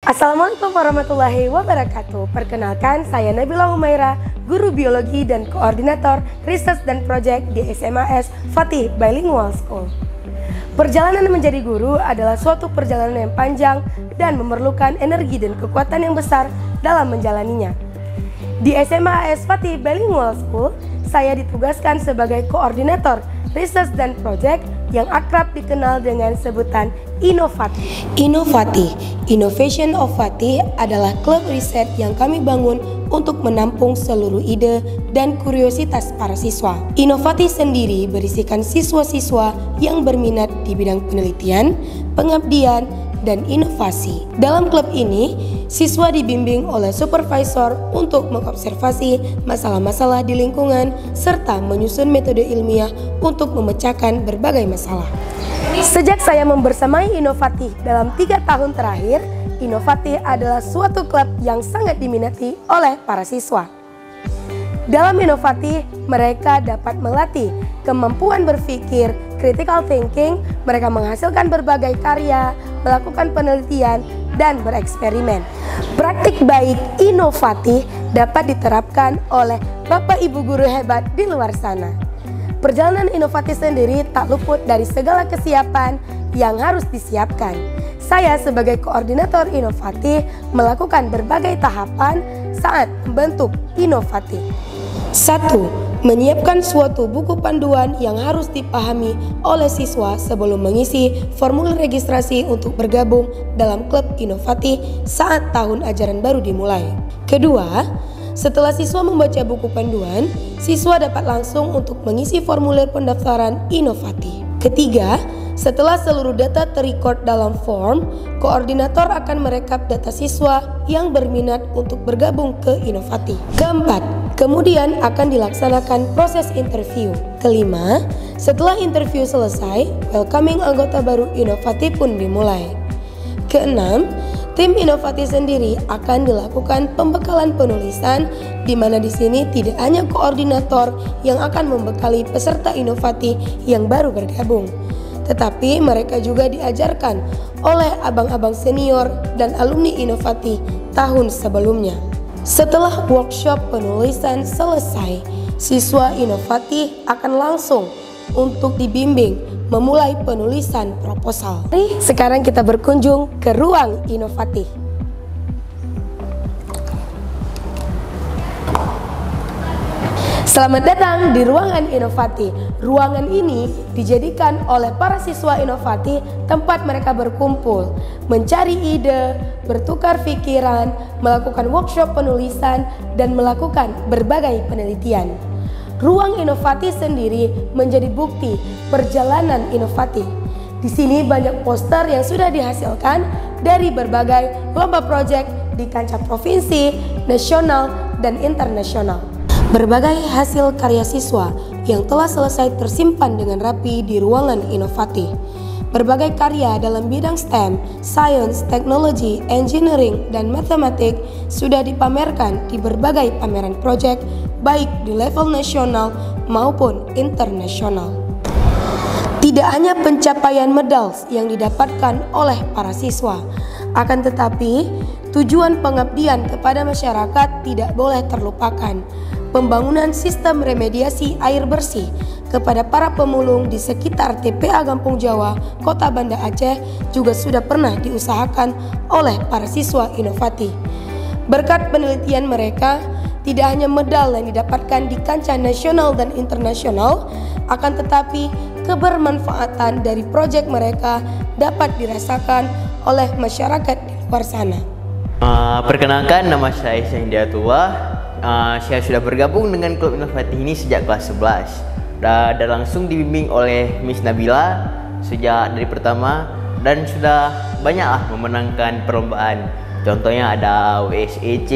Assalamualaikum warahmatullahi wabarakatuh. Perkenalkan, saya Nabila Humaira, guru biologi dan koordinator riset dan proyek di SMAS Fatih Bilingual School. Perjalanan menjadi guru adalah suatu perjalanan yang panjang dan memerlukan energi dan kekuatan yang besar dalam menjalaninya. Di SMAS Fatih Bilingual School, saya ditugaskan sebagai koordinator riset dan proyek yang akrab dikenal dengan sebutan Inovati. Inovati, Innovation of Fatih adalah klub riset yang kami bangun untuk menampung seluruh ide dan kuriositas para siswa. Inovati sendiri berisikan siswa-siswa yang berminat di bidang penelitian, pengabdian, dan inovasi. Dalam klub ini, siswa dibimbing oleh supervisor untuk mengobservasi masalah-masalah di lingkungan serta menyusun metode ilmiah untuk memecahkan berbagai masalah. Sejak saya membersamai Inovati dalam 3 tahun terakhir, Inovati adalah suatu klub yang sangat diminati oleh para siswa. Dalam Inovati, mereka dapat melatih kemampuan berpikir, critical thinking, mereka menghasilkan berbagai karya, melakukan penelitian, dan bereksperimen. Praktik baik Inovati dapat diterapkan oleh Bapak Ibu guru hebat di luar sana. Perjalanan Inovati sendiri tak luput dari segala kesiapan yang harus disiapkan. Saya sebagai koordinator Inovati melakukan berbagai tahapan saat membentuk Inovati. 1. Menyiapkan suatu buku panduan yang harus dipahami oleh siswa sebelum mengisi formulir registrasi untuk bergabung dalam klub Inovati saat tahun ajaran baru dimulai. Kedua, setelah siswa membaca buku panduan, siswa dapat langsung untuk mengisi formulir pendaftaran Inovati. Ketiga, setelah seluruh data terrecord dalam form, koordinator akan merekap data siswa yang berminat untuk bergabung ke Inovati. Keempat, kemudian akan dilaksanakan proses interview. Kelima, setelah interview selesai, welcoming anggota baru Inovati pun dimulai. Keenam, tim Inovati sendiri akan dilakukan pembekalan penulisan, di mana di sini tidak hanya koordinator yang akan membekali peserta Inovati yang baru bergabung, tetapi mereka juga diajarkan oleh abang-abang senior dan alumni Inovati tahun sebelumnya. Setelah workshop penulisan selesai, siswa Inovati akan langsung untuk dibimbing memulai penulisan proposal. Sekarang kita berkunjung ke ruang Inovati. Selamat datang di ruangan Inovati. Ruangan ini dijadikan oleh para siswa Inovati tempat mereka berkumpul, mencari ide, bertukar pikiran, melakukan workshop penulisan, dan melakukan berbagai penelitian. Ruang Inovati sendiri menjadi bukti perjalanan Inovati. Di sini banyak poster yang sudah dihasilkan dari berbagai lomba proyek di kancah provinsi, nasional, dan internasional. Berbagai hasil karya siswa yang telah selesai tersimpan dengan rapi di ruangan Inovati. Berbagai karya dalam bidang STEM, Science, Technology, Engineering, dan Matematik sudah dipamerkan di berbagai pameran proyek baik di level nasional maupun internasional. Tidak hanya pencapaian medal yang didapatkan oleh para siswa, akan tetapi tujuan pengabdian kepada masyarakat tidak boleh terlupakan. Pembangunan sistem remediasi air bersih kepada para pemulung di sekitar TPA Kampung Jawa, Kota Banda Aceh juga sudah pernah diusahakan oleh para siswa Inovati. Berkat penelitian mereka, tidak hanya medal yang didapatkan di kancah nasional dan internasional, akan tetapi kebermanfaatan dari proyek mereka dapat dirasakan oleh masyarakat di luar sana. Perkenalkan, nama saya Syahindiatullah. Saya sudah bergabung dengan klub Inovati ini sejak kelas 11 dan langsung dibimbing oleh Miss Nabila sejak dari pertama, dan sudah banyaklah memenangkan perlombaan. Contohnya ada WSEC,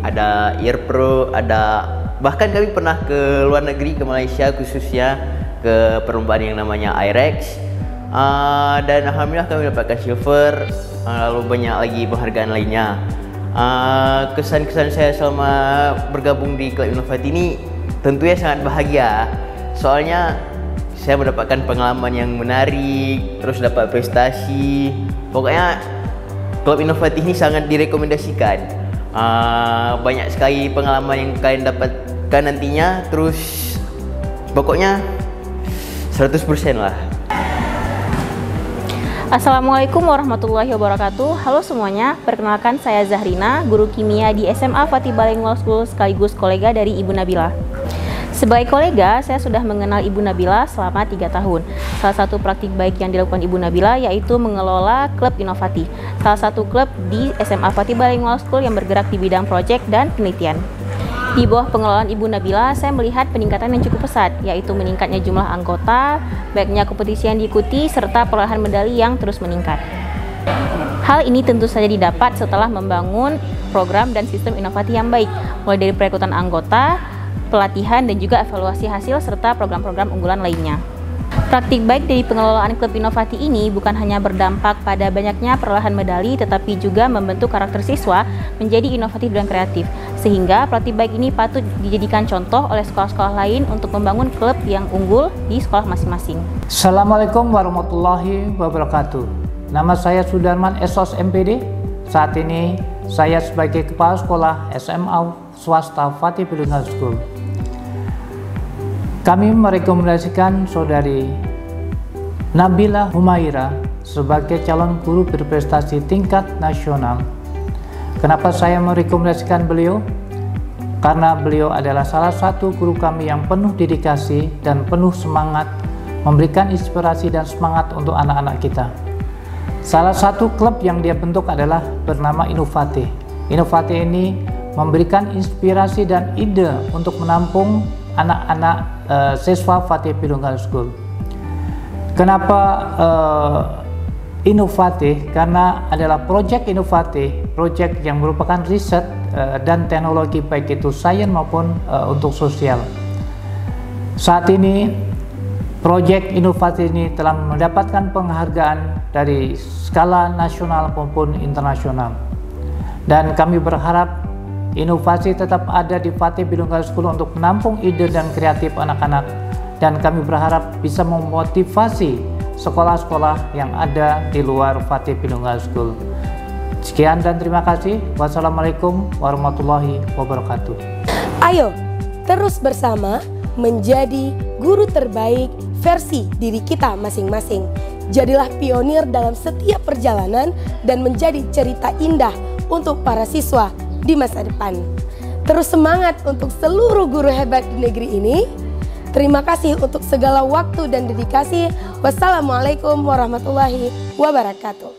ada IRPRO, ada bahkan kami pernah ke luar negeri, ke Malaysia khususnya, ke perlombaan yang namanya IREX, dan alhamdulillah kami mendapatkan silver, lalu banyak lagi penghargaan lainnya. Kesan-kesan saya selama bergabung di klub Inovati ini tentunya sangat bahagia, soalnya saya mendapatkan pengalaman yang menarik, terus dapat prestasi. Pokoknya klub inovatif ini sangat direkomendasikan. Banyak sekali pengalaman yang kalian dapatkan nantinya, terus pokoknya 100% lah. Assalamualaikum warahmatullahi wabarakatuh. Halo semuanya, perkenalkan saya Zahrina, guru kimia di SMA Fatih Bilingual School sekaligus kolega dari Ibu Nabila. Sebagai kolega, saya sudah mengenal Ibu Nabila selama 3 tahun. Salah satu praktik baik yang dilakukan Ibu Nabila yaitu mengelola klub inovatif, salah satu klub di SMA Fatih Bilingual School yang bergerak di bidang proyek dan penelitian. Di bawah pengelolaan Ibu Nabila, saya melihat peningkatan yang cukup pesat, yaitu meningkatnya jumlah anggota, baiknya kompetisi yang diikuti, serta perolehan medali yang terus meningkat. Hal ini tentu saja didapat setelah membangun program dan sistem inovatif yang baik, mulai dari perekrutan anggota, pelatihan, dan juga evaluasi hasil, serta program-program unggulan lainnya. Praktik baik dari pengelolaan klub inovatif ini bukan hanya berdampak pada banyaknya perolehan medali, tetapi juga membentuk karakter siswa menjadi inovatif dan kreatif. Sehingga praktik baik ini patut dijadikan contoh oleh sekolah-sekolah lain untuk membangun klub yang unggul di sekolah masing-masing. Assalamualaikum warahmatullahi wabarakatuh. Nama saya Sudarman SOS MPD. Saat ini saya sebagai Kepala Sekolah SMA Swasta Fatih Bilingual School. Kami merekomendasikan Saudari Nabila Humaira sebagai calon guru berprestasi tingkat nasional. Kenapa saya merekomendasikan beliau? Karena beliau adalah salah satu guru kami yang penuh dedikasi dan penuh semangat, memberikan inspirasi dan semangat untuk anak-anak kita. Salah satu klub yang dia bentuk adalah bernama Inovatif. Inovatif ini memberikan inspirasi dan ide untuk menampung anak-anak siswa Fatih Bilingual School. Kenapa inovatif? Karena adalah proyek inovatif, proyek yang merupakan riset dan teknologi baik itu sains maupun untuk sosial. Saat ini proyek inovatif ini telah mendapatkan penghargaan dari skala nasional maupun internasional. Dan kami berharap inovasi tetap ada di Fatih Bilingual School untuk menampung ide dan kreatif anak-anak, dan kami berharap bisa memotivasi sekolah-sekolah yang ada di luar Fatih Bilingual School. Sekian dan terima kasih. Wassalamualaikum warahmatullahi wabarakatuh. Ayo, terus bersama menjadi guru terbaik versi diri kita masing-masing. Jadilah pionir dalam setiap perjalanan dan menjadi cerita indah untuk para siswa di masa depan. Terus semangat untuk seluruh guru hebat di negeri ini. Terima kasih untuk segala waktu dan dedikasi. Wassalamualaikum warahmatullahi wabarakatuh.